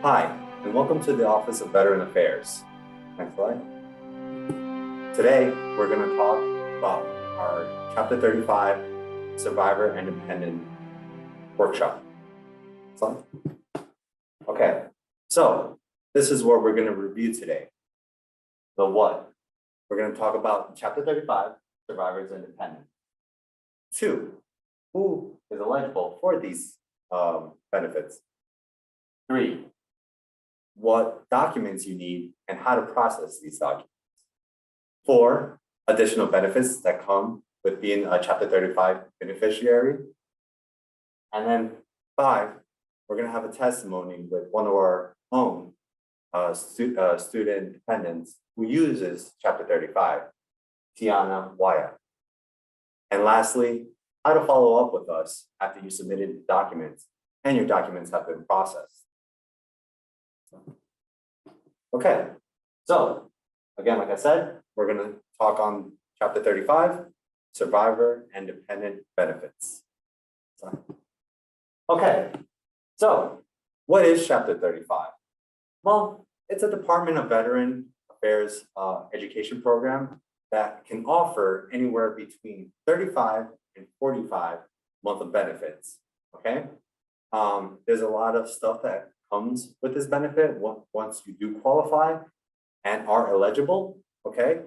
Hi, and welcome to the Office of Veteran Affairs. Next slide. Today, we're going to talk about our Chapter 35 Survivor and Dependent workshop. Slide. Okay, so this is what we're going to review today. The what? We're going to talk about Chapter 35, Survivors and Dependents. 2, who is eligible for these benefits? 3, what documents you need and how to process these documents. 4, additional benefits that come with being a Chapter 35 beneficiary. And then 5, we're going to have a testimony with one of our own student dependents who uses Chapter 35, Tiana Wyatt. And lastly, how to follow up with us after you submitted documents and your documents have been processed. Okay, so again, like I said, we're going to talk on Chapter 35, Survivor and Dependent Benefits. Okay, so what is Chapter 35? Well, it's a Department of Veteran Affairs education program that can offer anywhere between 35 and 45 months of benefits, okay? There's a lot of stuff that comes with this benefit once you do qualify and are eligible, okay?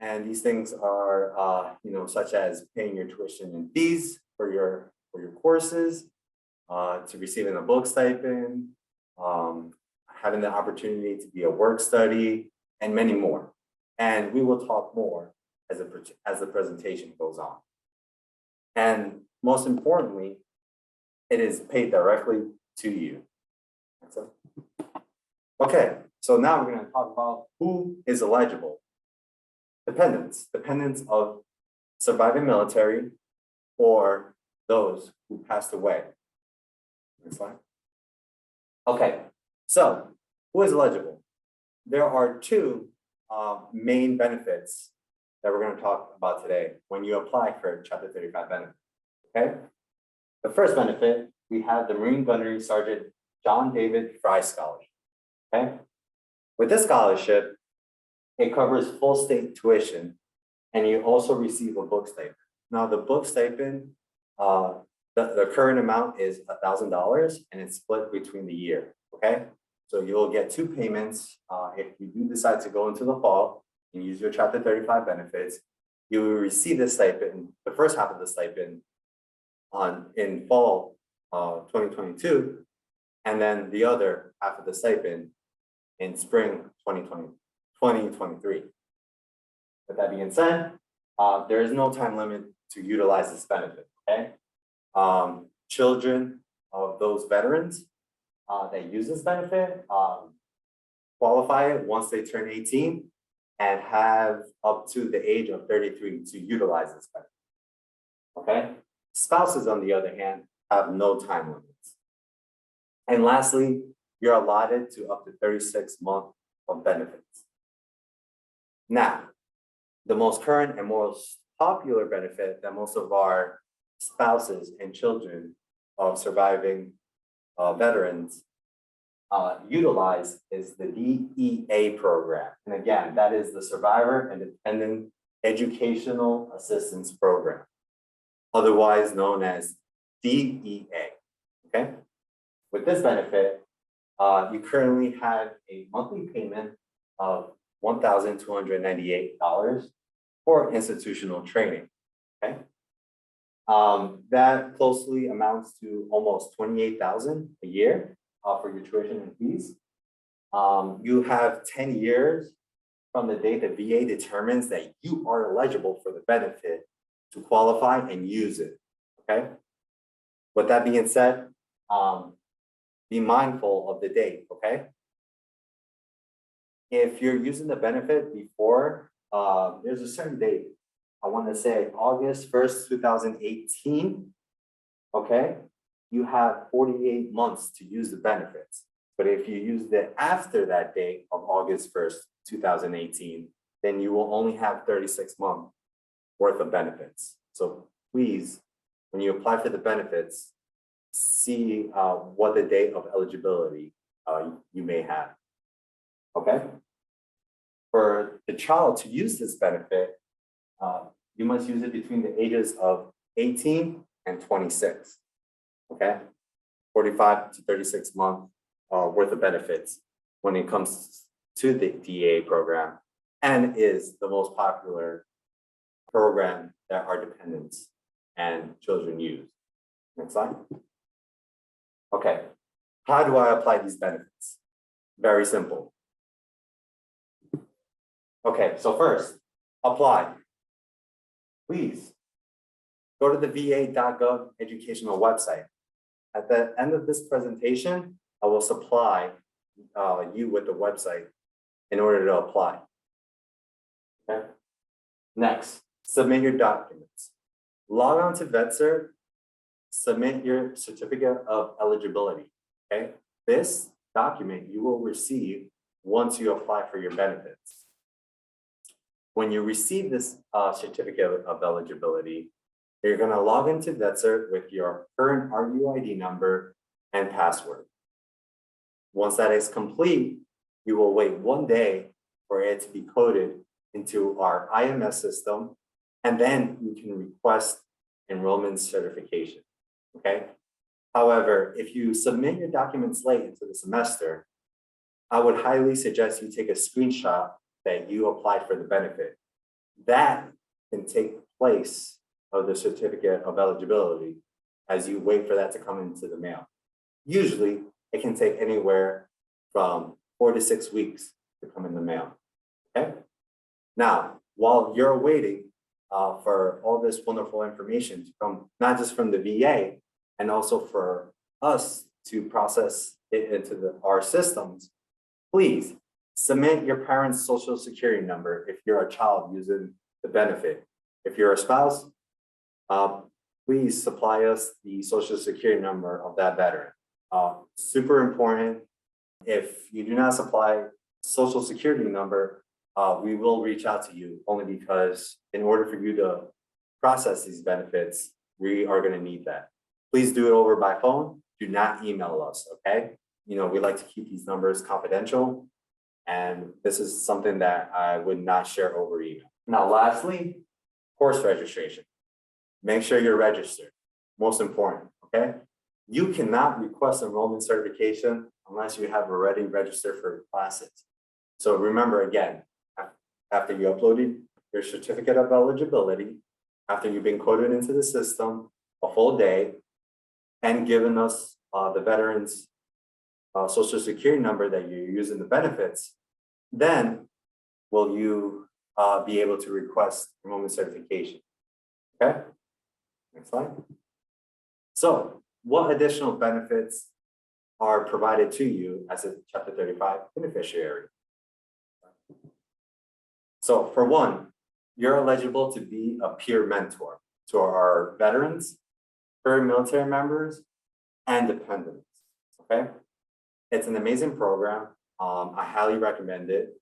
And these things are, such as paying your tuition and fees for your courses, to receiving a book stipend, having the opportunity to be a work study, and many more. And we will talk more as the presentation goes on. And most importantly, it is paid directly to you. Okay, so now we're going to talk about who is eligible. Dependents of surviving military or those who passed away. Next slide. Okay, so who is eligible? There are 2 main benefits that we're going to talk about today when you apply for Chapter 35 benefit. Okay, the first benefit, we have the Marine Gunnery Sergeant John David Fry Scholarship. Okay, with this scholarship, it covers full state tuition, and you also receive a book stipend. Now, the book stipend, the current amount is $1,000, and it's split between the year. Okay, so you'll get 2 payments. If you do decide to go into the fall and use your Chapter 35 benefits, you will receive the stipend, the first half of the stipend, in fall 2022, and then the other half of the stipend in spring 2023. With that being said, there is no time limit to utilize this benefit, okay? Children of those veterans that use this benefit qualify once they turn 18 and have up to the age of 33 to utilize this benefit, okay? Spouses, on the other hand, have no time limits. And lastly, you're allotted to up to 36 months of benefits. Now, the most current and most popular benefit that most of our spouses and children of surviving veterans utilize is the DEA program. And again, that is the Survivor and Dependent Educational Assistance Program, otherwise known as DEA, okay? With this benefit, you currently have a monthly payment of $1,298 for institutional training, okay? That closely amounts to almost $28,000 a year for your tuition and fees. You have 10 years from the date the VA determines that you are eligible for the benefit to qualify and use it, okay? With that being said, be mindful of the date, okay? If you're using the benefit before, there's a certain date. I want to say August 1st, 2018, okay? You have 48 months to use the benefits. But if you used it after that date of August 1st, 2018, then you will only have 36 months worth of benefits. So please, when you apply for the benefits, see what the date of eligibility you may have. Okay. For the child to use this benefit, you must use it between the ages of 18 and 26. Okay. 45 to 36 month worth of benefits when it comes to the DA program, and is the most popular program that our dependents and children use. Next slide. Okay, how do I apply these benefits? Very simple. Okay, so first, apply. Please go to the va.gov educational website. At the end of this presentation, I will supply you with the website in order to apply. Okay. Next, submit your documents. Log on to VetServe, submit your certificate of eligibility. Okay. This document you will receive once you apply for your benefits. When you receive this certificate of eligibility, you're going to log into VetServe with your current RUID number and password. Once that is complete, you will wait 1 day for it to be coded into our IMS system, and then you can request enrollment certification. Okay. However, if you submit your documents late into the semester, I would highly suggest you take a screenshot that you applied for the benefit. That can take place of the certificate of eligibility as you wait for that to come into the mail. Usually, it can take anywhere from 4 to 6 weeks to come in the mail. Okay. Now, while you're waiting for all this wonderful information to come, not just from the VA, and also for us to process it into our systems, please submit your parent's social security number if you're a child using the benefit. If you're a spouse, please supply us the social security number of that veteran. Super important. If you do not supply social security number, we will reach out to you, only because in order for you to process these benefits, we are going to need that. Please do it over by phone. Do not email us, okay? We like to keep these numbers confidential, and this is something that I would not share over email. Now, lastly, course registration. Make sure you're registered. Most important, okay? You cannot request enrollment certification unless you have already registered for classes. So remember, again, after you uploaded your certificate of eligibility, after you've been coded into the system a full day and given us the veteran's social security number that you're using the benefits, then will you be able to request enrollment certification. Okay, next slide. So what additional benefits are provided to you as a Chapter 35 beneficiary? So for one, you're eligible to be a peer mentor to our veterans, current military members, and dependents, okay? It's an amazing program. I highly recommend it.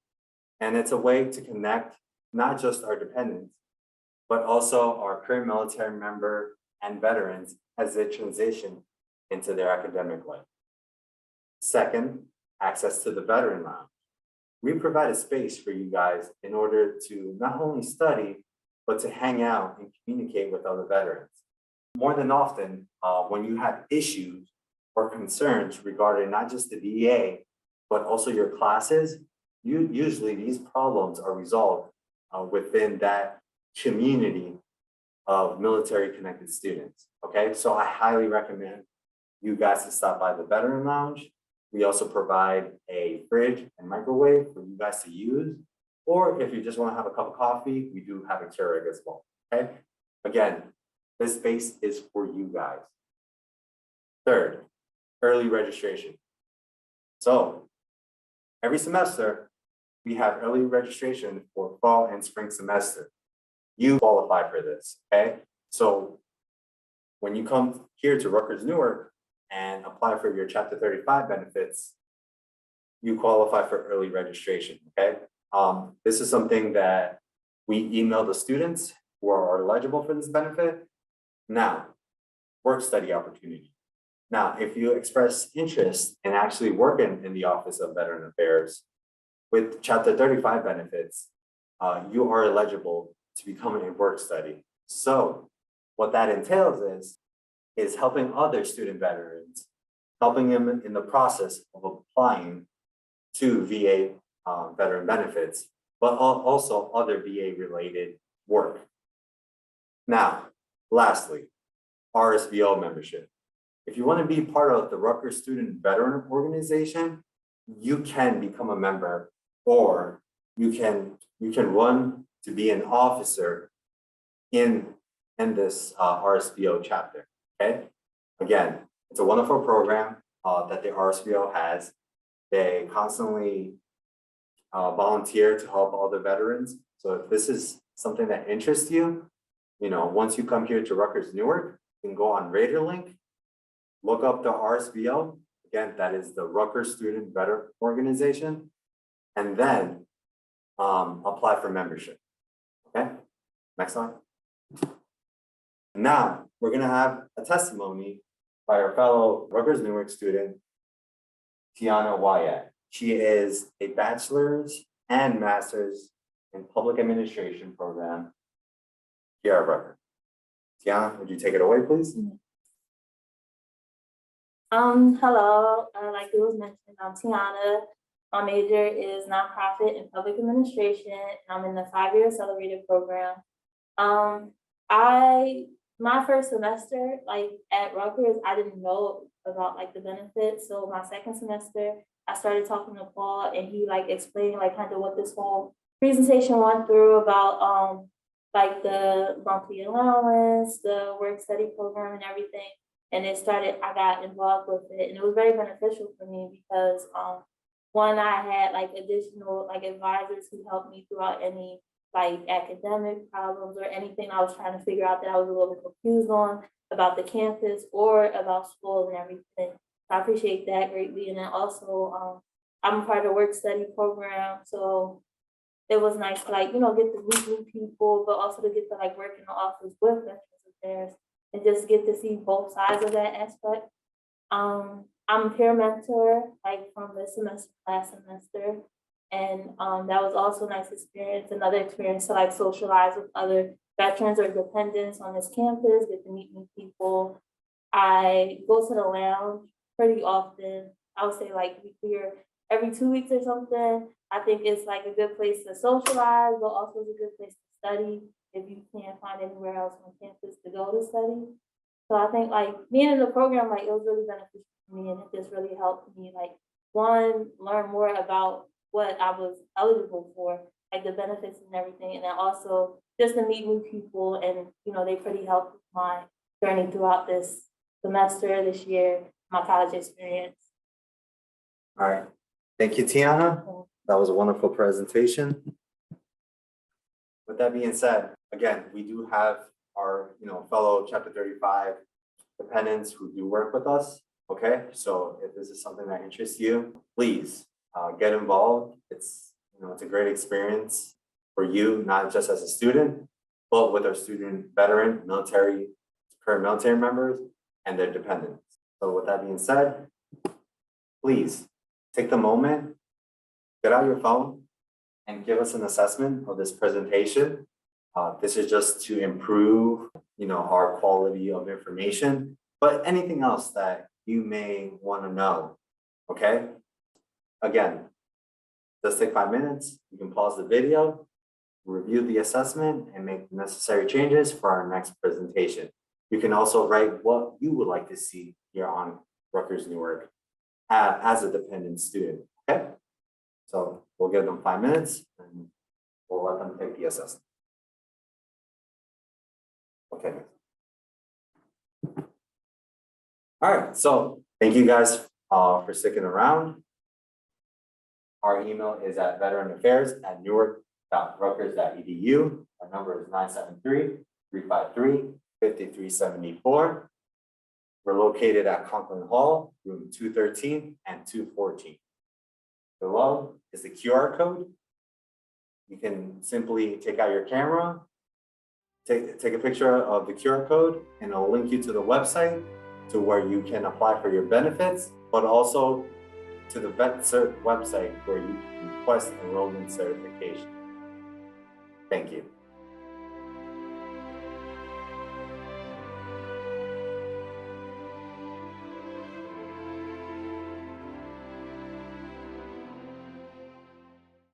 And it's a way to connect not just our dependents, but also our current military member and veterans as they transition into their academic life. Second, access to the Veteran Lounge. We provide a space for you guys in order to not only study, but to hang out and communicate with other veterans. More than often, when you have issues or concerns regarding not just the VA, but also your classes, usually these problems are resolved within that community of military connected students, okay? So I highly recommend you guys to stop by the Veteran Lounge. We also provide a fridge and microwave for you guys to use, or if you just want to have a cup of coffee, we do have a Keurig as well, okay? Again, this space is for you guys. Third, early registration. So every semester, we have early registration for fall and spring semester. You qualify for this, okay? So when you come here to Rutgers-Newark and apply for your Chapter 35 benefits, you qualify for early registration, okay? This is something that we email the students who are eligible for this benefit. Now, work study opportunity. Now, if you express interest in actually working in the Office of Veteran Affairs with Chapter 35 benefits, you are eligible to become a work study. So what that entails is helping other student veterans, helping them in the process of applying to VA veteran benefits, but also other VA related work. Now, lastly, RSVO membership. If you want to be part of the Rutgers Student Veteran Organization, you can become a member, or you can run to be an officer in this RSVO chapter. Okay, again, it's a wonderful program that the RSVO has. They constantly volunteer to help other veterans. So if this is something that interests you, once you come here to Rutgers-Newark, you can go on RadarLink, look up the RSVO. Again, that is the Rutgers Student Veteran Organization, and then apply for membership. Okay, next slide. Now, we're gonna have a testimony by our fellow Rutgers-Newark student, Tiana Wyatt. She is a bachelor's and master's in public administration program here at Rutgers. Tiana, would you take it away, please? Hello, like it was mentioned, I'm Tiana. My major is nonprofit and public administration, and I'm in the 5-year accelerated program. My first semester, like at Rutgers, I didn't know about like the benefits. So my second semester, I started talking to Paul, and he like explained like kind of what this whole presentation went through about like the monthly allowance, the work study program, and everything. And I got involved with it, and it was very beneficial for me because one, I had like additional like advisors who helped me throughout any like academic problems or anything I was trying to figure out that I was a little bit confused on about the campus or about school and everything. So I appreciate that greatly. And then also I'm a part of the work study program, so it was nice to like, get to meet new people, but also to get to like work in the office with Veterans Affairs and just get to see both sides of that aspect. I'm a peer mentor, like from this semester, last semester. And that was also a nice experience, another experience to like socialize with other veterans or dependents on this campus, get to meet new people. I go to the lounge pretty often. I would say like we're every 2 weeks or something. I think it's like a good place to socialize, but also it's a good place to study if you can't find anywhere else on campus to go to study. So I think like being in the program, like it was really beneficial for me, and it just really helped me like one, learn more about what I was eligible for, like the benefits and everything, and then also just to meet new people, and they pretty helped with my journey throughout this semester, this year, my college experience. All right, thank you, Tiana. That was a wonderful presentation. With that being said, again, we do have our fellow Chapter 35 dependents who do work with us. Okay, so if this is something that interests you, please get involved. It's a great experience for you, not just as a student, but with our student veteran, current military members, and their dependents. So with that being said, please take the moment, get out your phone, and give us an assessment of this presentation. This is just to improve, our quality of information, but anything else that you may want to know, okay? Again, just take 5 minutes. You can pause the video, review the assessment, and make the necessary changes for our next presentation. You can also write what you would like to see here on Rutgers-Newark as a dependent student, okay? So we'll give them 5 minutes and we'll let them take the assessment. Okay. All right, so thank you guys for sticking around. Our email is at veteranaffairs@newark.rutgers.edu. Our number is 973-353-5374. We're located at Conklin Hall, room 213 and 214. Below is the QR code. You can simply take out your camera, take a picture of the QR code, and it'll link you to the website to where you can apply for your benefits, but also to the VetCert website where you can request enrollment certification. Thank you.